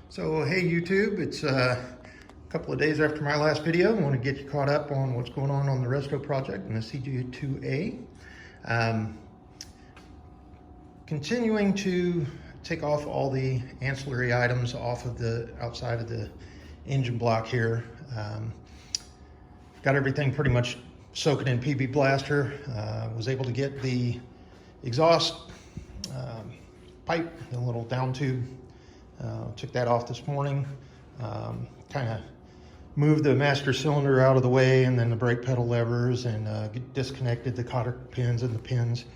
So hey YouTube, it's a couple of days after my last video. I want to get you caught up on what's going on the resto project and the CJ2A. Continuing to take off all the ancillary items off of the outside of the engine block here. Got everything pretty much soaking in PB Blaster. Was able to get the exhaust pipe, the little down tube. Took that off this morning, kind of moved the master cylinder out of the way and then the brake pedal levers, and disconnected the cotter pins and the pins,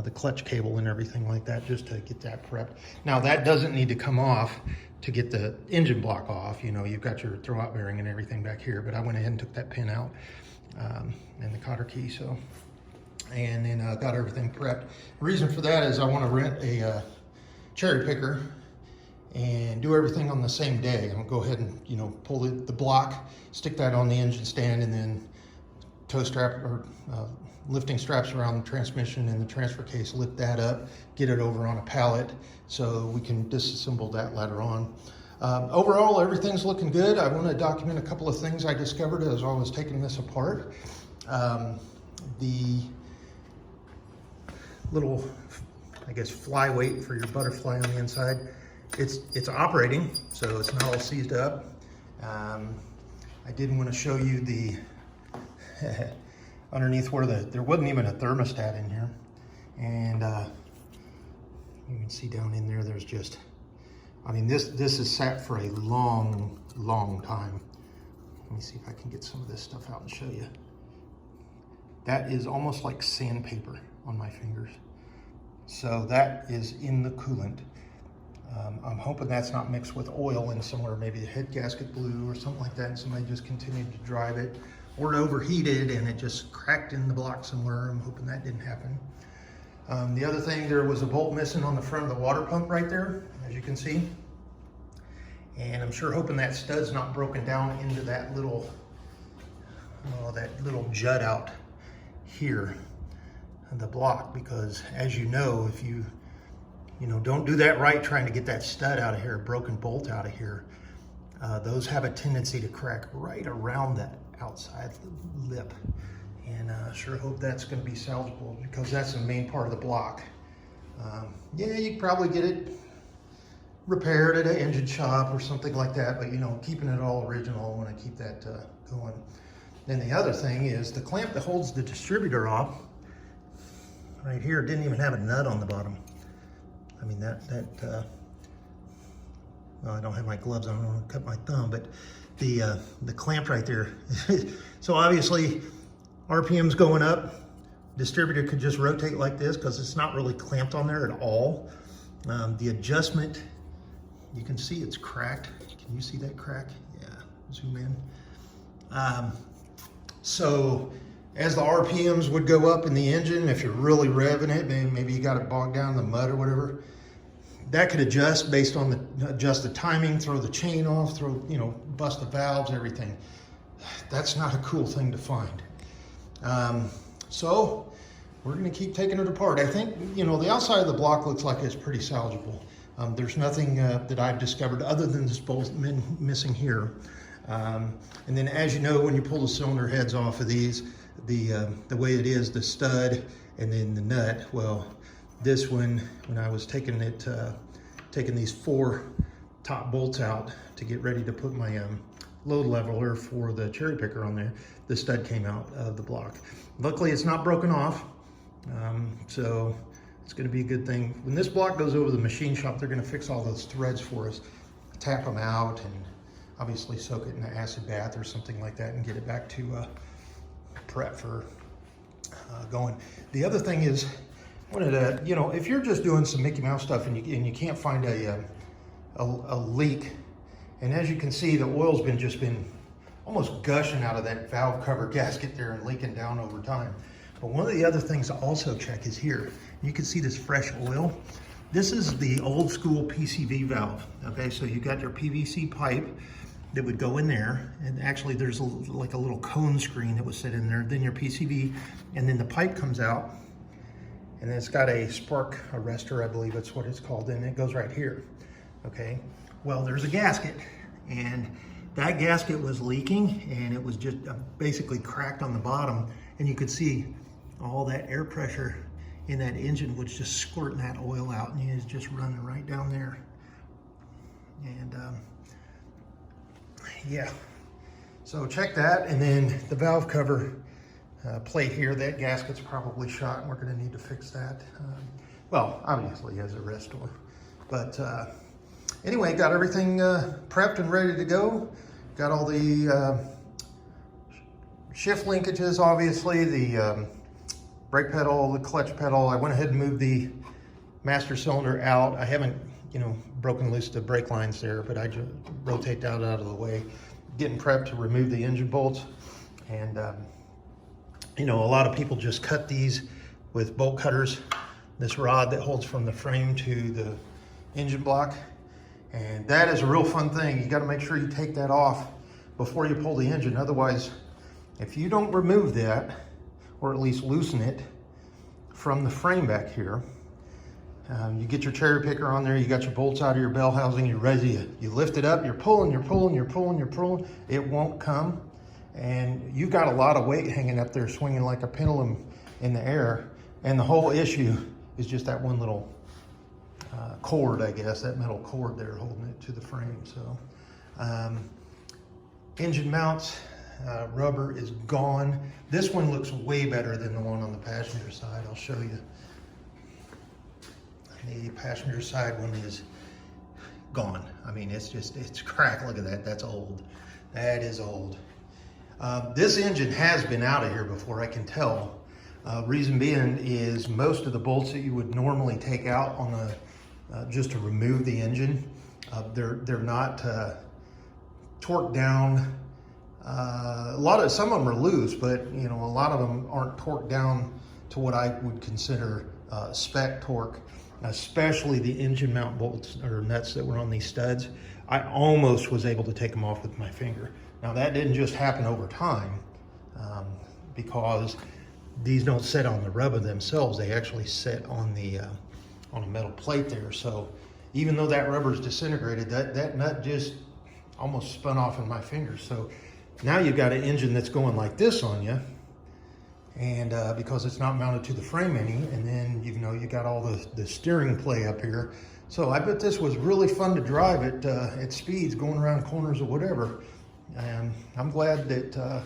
the clutch cable and everything like that, just to get that prepped. Now that doesn't need to come off to get the engine block off. You know, you've got your throwout bearing and everything back here, but I went ahead and took that pin out and the cotter key, and then got everything prepped. The reason for that is I want to rent a cherry picker and do everything on the same day. I'm gonna go ahead and, you know, pull the block, stick that on the engine stand, and then tow strap or lifting straps around the transmission and the transfer case, lift that up, get it over on a pallet so we can disassemble that later on. Overall, everything's looking good. I want to document a couple of things I discovered as I was taking this apart. The little, I guess, flyweight for your butterfly on the inside, it's operating, so it's not all seized up. I did want to show you the underneath where there wasn't even a thermostat in here, and you can see down in there, there's just, I mean, this is sat for a long time. Let me see if I can get some of this stuff out and show you. That is almost like sandpaper on my fingers. So that is in the coolant. I'm hoping that's not mixed with oil in somewhere, maybe the head gasket blew or something like that, and somebody just continued to drive it, or it overheated and it just cracked in the block somewhere. I'm hoping that didn't happen. The other thing, there was a bolt missing on the front of the water pump right there, as you can see. And I'm sure hoping that stud's not broken down into that little jut out here in the block, because as you know, if you don't do that right, trying to get that stud out of here, broken bolt out of here, those have a tendency to crack right around that outside lip. And sure hope that's going to be salvageable, because that's the main part of the block. Yeah, you could probably get it repaired at an engine shop or something like that, but you know, keeping it all original, I want to keep that going. Then the other thing is the clamp that holds the distributor off right here didn't even have a nut on the bottom. I mean, well, I don't have my gloves on, I don't want to cut my thumb, but the clamp right there. So obviously, RPM's going up. Distributor could just rotate like this because it's not really clamped on there at all. The adjustment, you can see it's cracked. Can you see that crack? Yeah, zoom in. So as the RPMs would go up in the engine, if you're really revving it, maybe you got it bogged down in the mud or whatever, that could adjust based on adjust the timing, throw the chain off, bust the valves, everything. That's not a cool thing to find. So we're gonna keep taking it apart. I think, the outside of the block looks like it's pretty salvageable. There's nothing that I've discovered other than this bolt missing here. And then, as you know, when you pull the cylinder heads off of these, the way it is, the stud and then the nut, well, this one, when I was taking these 4 top bolts out to get ready to put my load leveler for the cherry picker on there, the stud came out of the block. Luckily, it's not broken off, so it's going to be a good thing. When this block goes over the machine shop, they're going to fix all those threads for us, tap them out, and obviously soak it in an acid bath or something like that and get it back to prep for going. The other thing is, if you're just doing some Mickey Mouse stuff and you can't find a leak, and as you can see, the oil's just been almost gushing out of that valve cover gasket there and leaking down over time. But one of the other things to also check is here. You can see this fresh oil. This is the old school PCV valve. Okay, so you got your PVC pipe that would go in there, and actually there's like a little cone screen that was set in there, then your PCV, and then the pipe comes out, and then it's got a spark arrestor, I believe that's what it's called, and it goes right here. Okay, Well, there's a gasket, and that gasket was leaking, and it was just basically cracked on the bottom, and you could see all that air pressure in that engine was just squirting that oil out, and it was just running right down there. And yeah, so check that, and then the valve cover plate here, that gasket's probably shot, and we're going to need to fix that. Well, obviously as a restore, but anyway, got everything prepped and ready to go. Got all the shift linkages, obviously, the brake pedal, the clutch pedal. I went ahead and moved the master cylinder out. I haven't, you know, broken loose the brake lines there, but I just rotate that out of the way. Getting prepped to remove the engine bolts. And, you know, a lot of people just cut these with bolt cutters. This rod that holds from the frame to the engine block. And that is a real fun thing. You got to make sure you take that off before you pull the engine. Otherwise, if you don't remove that, or at least loosen it from the frame back here, you get your cherry picker on there, you got your bolts out of your bell housing, you're ready. You lift it up, you're pulling, it won't come. And you've got a lot of weight hanging up there, swinging like a pendulum in the air. And the whole issue is just that one little cord, I guess, that metal cord there holding it to the frame. So engine mounts, rubber is gone. This one looks way better than the one on the passenger side. I'll show you. The passenger side one is gone. I mean, it's cracked. Look at that, that's old. That is old. This engine has been out of here before, I can tell. Reason being is most of the bolts that you would normally take out on a just to remove the engine, they're not torqued down. Some of them are loose, but you know, a lot of them aren't torqued down to what I would consider spec torque, especially the engine mount bolts or nuts that were on these studs. I almost was able to take them off with my finger. Now that didn't just happen over time, because these don't sit on the rubber themselves. They actually sit on the on a metal plate there. So even though that rubber is disintegrated, that nut just almost spun off in my fingers. So now you've got an engine that's going like this on you, and because it's not mounted to the frame any, and then you know you got all the steering play up here. So I bet this was really fun to drive at speeds, going around corners or whatever. And I'm glad that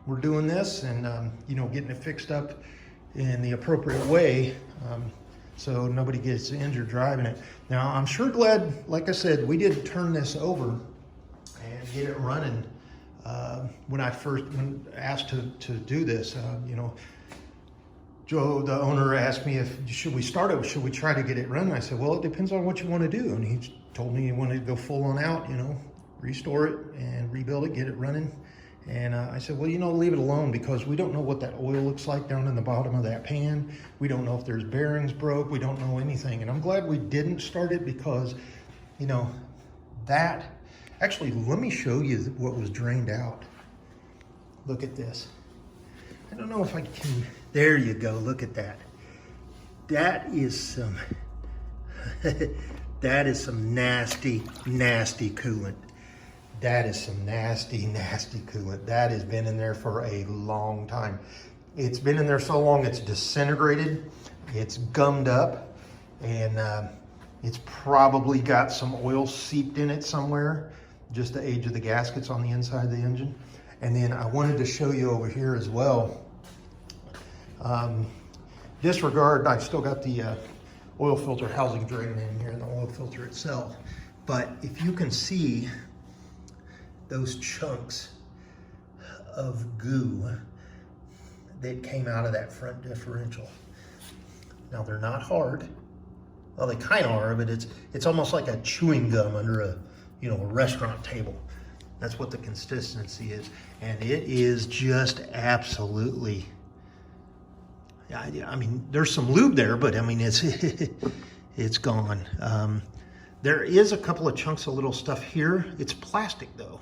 we're doing this and you know, getting it fixed up in the appropriate way, so nobody gets injured driving it. Now I'm sure glad, like I said, we did turn this over and get it running. When I first asked to do this, you know, Joe, the owner, asked me should we start it, should we try to get it running? I said, well, it depends on what you want to do. And he told me he wanted to go full on out, you know, restore it and rebuild it, get it running. And I said, well, you know, leave it alone, because we don't know what that oil looks like down in the bottom of that pan. We don't know if there's bearings broke. We don't know anything. And I'm glad we didn't start it, because, you know, that, actually, let me show you what was drained out. Look at this. I don't know if I can, there you go, look at that. That is some, that is some nasty, nasty coolant. That is some nasty, nasty coolant. That has been in there for a long time. It's been in there so long it's disintegrated, it's gummed up, and it's probably got some oil seeped in it somewhere, just the age of the gaskets on the inside of the engine. And then I wanted to show you over here as well. Disregard, I still got the oil filter housing draining in here and the oil filter itself. But if you can see those chunks of goo that came out of that front differential. Now they're not hard. Well, they kind of are, but it's almost like a chewing gum under a, you know, a restaurant table. That's what the consistency is. And it is just absolutely, I mean, there's some lube there, but I mean, it's gone. There is a couple of chunks of little stuff here. It's plastic though.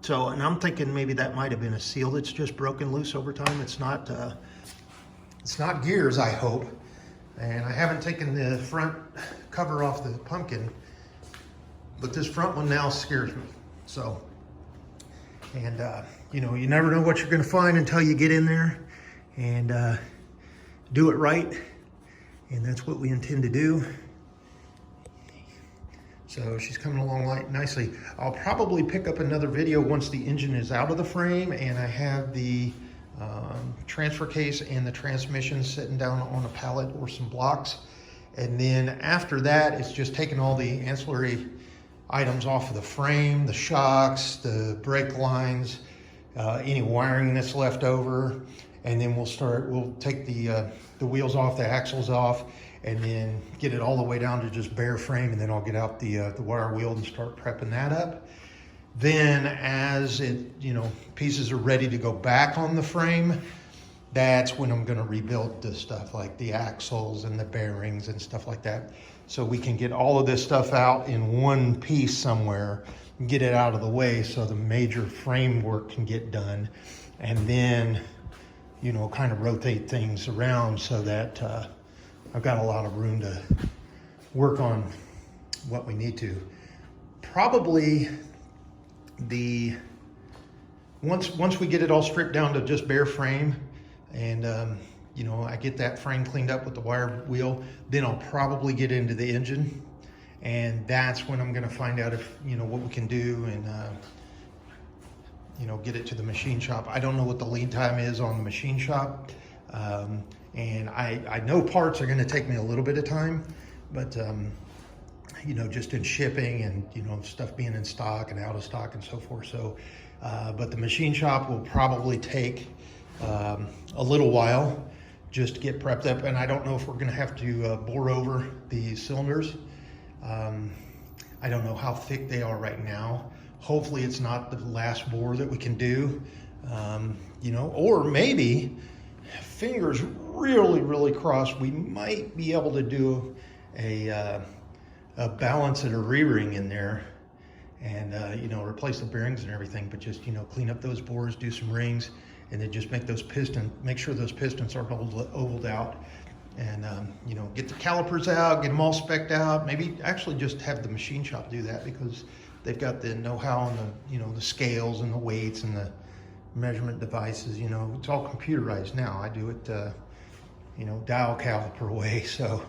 So, and I'm thinking maybe that might have been a seal that's just broken loose over time. It's not gears, I hope. And I haven't taken the front cover off the pumpkin, But this front one now scares me. So, and you know, you never know what you're gonna find until you get in there and do it right. And that's what we intend to do. So she's coming along nicely. I'll probably pick up another video once the engine is out of the frame and I have the transfer case and the transmission sitting down on a pallet or some blocks. And then after that, it's just taking all the ancillary items off of the frame, the shocks, the brake lines, any wiring that's left over. And then we'll take the wheels off, the axles off, and then get it all the way down to just bare frame. And then I'll get out the wire wheel and start prepping that up. Then as it, you know, pieces are ready to go back on the frame, that's when I'm gonna rebuild the stuff like the axles and the bearings and stuff like that. So we can get all of this stuff out in one piece somewhere and get it out of the way so the major framework can get done. And then, you know, kind of rotate things around so that I've got a lot of room to work on what we need to. Probably once we get it all stripped down to just bare frame, and you know, I get that frame cleaned up with the wire wheel, then I'll probably get into the engine, and that's when I'm going to find out if, you know, what we can do and you know, get it to the machine shop. I don't know what the lead time is on the machine shop, and I know parts are going to take me a little bit of time, but you know, just in shipping and, you know, stuff being in stock and out of stock and so forth. So but the machine shop will probably take a little while just to get prepped up, and I don't know if we're going to have to bore over the cylinders. I don't know how thick they are right now. Hopefully it's not the last bore that we can do, you know, or maybe, fingers really crossed, we might be able to do a balance and a re-ring in there, and you know, replace the bearings and everything, but just, you know, clean up those bores, do some rings, and then just make sure those pistons are ovaled out, and you know, get the calipers out, get them all spec'd out. Maybe actually just have the machine shop do that, because they've got the know-how on the, you know, the scales and the weights and the measurement devices. You know, it's all computerized now. I do it you know, dial caliper way. So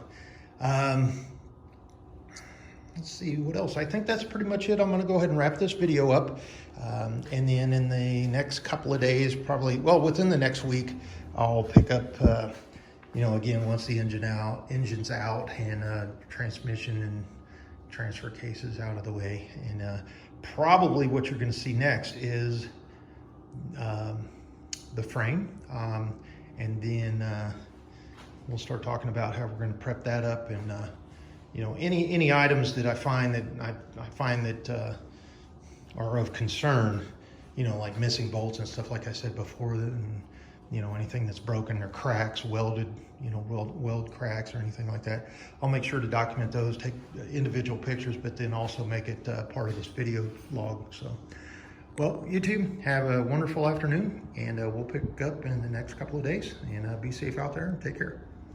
let's see what else. I think that's pretty much it. I'm going to go ahead and wrap this video up. And then in the next couple of days, probably, well, within the next week, I'll pick up, you know, again, once the engine's out and transmission and transfer cases out of the way. And probably what you're going to see next is the frame. And then we'll start talking about how we're going to prep that up, and you know, any items that I find that are of concern, you know, like missing bolts and stuff, like I said before, and you know, anything that's broken or cracks, welded, you know, weld cracks or anything like that, I'll make sure to document those, take individual pictures, but then also make it part of this video log. So, well, YouTube, have a wonderful afternoon, and we'll pick up in the next couple of days, and be safe out there and take care.